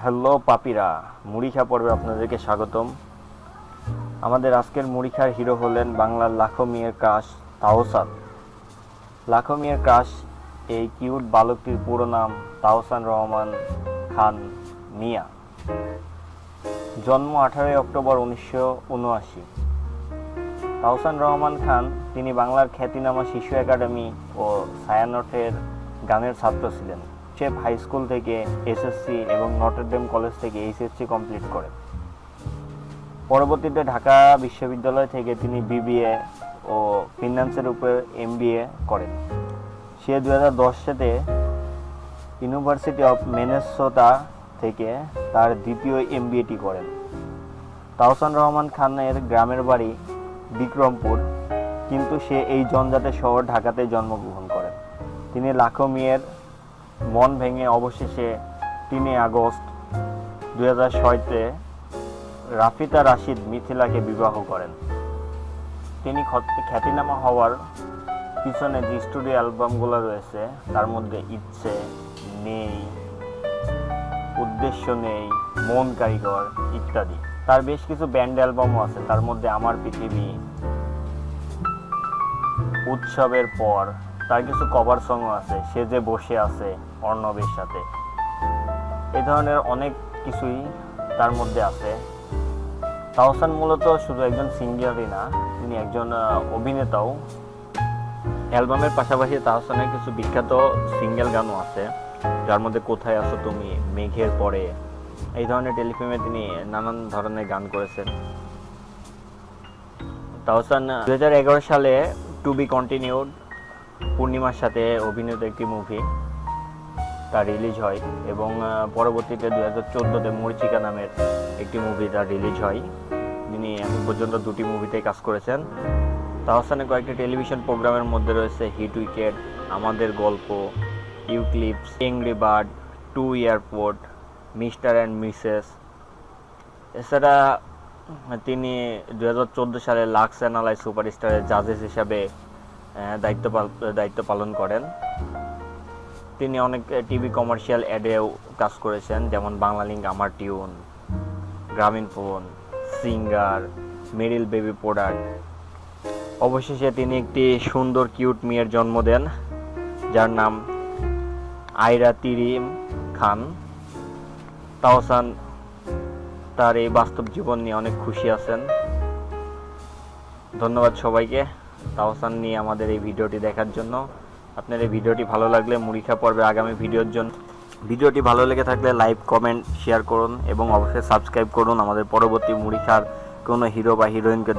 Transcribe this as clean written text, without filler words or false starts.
Hello পাপিরা, মুড়িখা পর্বে আপনাদেরকে স্বাগতম। আমাদের আজকের মুড়িখার হিরো হলেন বাংলার লাখো মেয়ের ক্রাশ তাহসান। লাখো মেয়ের ক্রাশ এই কিউট বালকটির পুরো নাম তাহসান রহমান খান মিয়া। জন্ম 18 অক্টোবর 1979। তাহসান রহমান খান তিনি বাংলার খ্যাতিনামা শিশু একাডেমি ও ছায়ানটের গানের ছাত্র ছিলেন। সে হাই স্কুল থেকে এসএসসি এবং নটরডেম কলেজ থেকে এইচএসসি কমপ্লিট করেন। পরবর্তীতে ঢাকা বিশ্ববিদ্যালয় থেকে তিনি বিবিএ ও ফিন্যান্সের উপর এমবিএ করেন। সে 2010 সালে ইউনিভার্সিটি অফ মিনেসোটা থেকে তার দ্বিতীয় এমবিএটি করেন। তাহসান রহমান খানের গ্রামের বাড়ি বিক্রমপুর, কিন্তু সে এই জঞ্জাটের শহর ঢাকাতে জন্মগ্রহণ করেন। তিনি লাখো মেয়ের মন ভেঙে অবশেষে 3 আগস্ট 2006-তে রাফিতা রাশিদ মিথিলাকে বিবাহ করেন। তিনি খ্যাতিনামা হওয়ার পিছনে যে স্টুডিও অ্যালবামগুলো রয়েছে তার মধ্যে ইচ্ছে নেই, উদ্দেশ্য নেই, মন কারিগর ইত্যাদি। তার বেশ কিছু ব্যান্ড অ্যালবামও আছে, তার মধ্যে আমার পৃথিবী, উৎসবের পর। তার কিছু কভার সংও আছে, সে যে বসে আছে অর্ণবের সাথে। এই ধরনের অনেক কিছুই তার মধ্যে আছে। তাহসান মূলত শুধু একজন সিঙ্গারই না, তিনি একজন অভিনেতাও। অ্যালবামের পাশাপাশি তাহসানের কিছু বিখ্যাত সিঙ্গেল গানও আছে, যার মধ্যে কোথায় আছো তুমি, মেঘের পরে, এই ধরনের টেলিফিল্মে তিনি নানান ধরনের গান করেছেন। তাহসান 2011 সালে টু বি কন্টিনিউড পূর্ণিমার সাথে অভিনীত একটি মুভি তা রিলিজ হয় এবং পরবর্তীতে 2014-তে মরিচিকা নামের একটি মুভি তা রিলিজ হয়। তিনি এখন পর্যন্ত 2টি মুভিতে কাজ করেছেন। তাহসানের কয়েকটি টেলিভিশন প্রোগ্রামের মধ্যে রয়েছে হিট উইকেট, আমাদের গল্প, ইউক্লিপস, angry bird, to airport, mister and Mrs. এছাড়া তিনি 2014 সালে লাক্স অ্যানালাইজ সুপারস্টারের জাজেস হিসাবে দায়িত্ব পালন করেন। তিনি অনেক টিভি কমার্শিয়াল অ্যাডেও কাজ করেছেন, যেমন বাংলালিংক, আমার টিউন, গ্রামীণ ফোন, সিঙ্গার, মেরিল বেবি প্রোডাক্ট। অবশেষে তিনি একটি সুন্দর কিউট মেয়ের জন্ম দেন, যার নাম আয়রা তিরিম খান। তাহসান তার এই বাস্তব জীবন নিয়ে অনেক খুশি আছেন। ধন্যবাদ সবাইকে তাহসান নিয়ে আমাদের এই ভিডিওটি দেখার জন্য। আপনার এই ভিডিওটি ভালো লাগলে মুড়িখা পর্বে আগামী ভিডিওর জন্য ভিডিওটি ভালো লেগে থাকলে লাইক, কমেন্ট, শেয়ার করুন এবং অবশ্যই সাবস্ক্রাইব করুন আমাদের পরবর্তী মুড়িখার কোনো হিরো বা হিরোইনকে।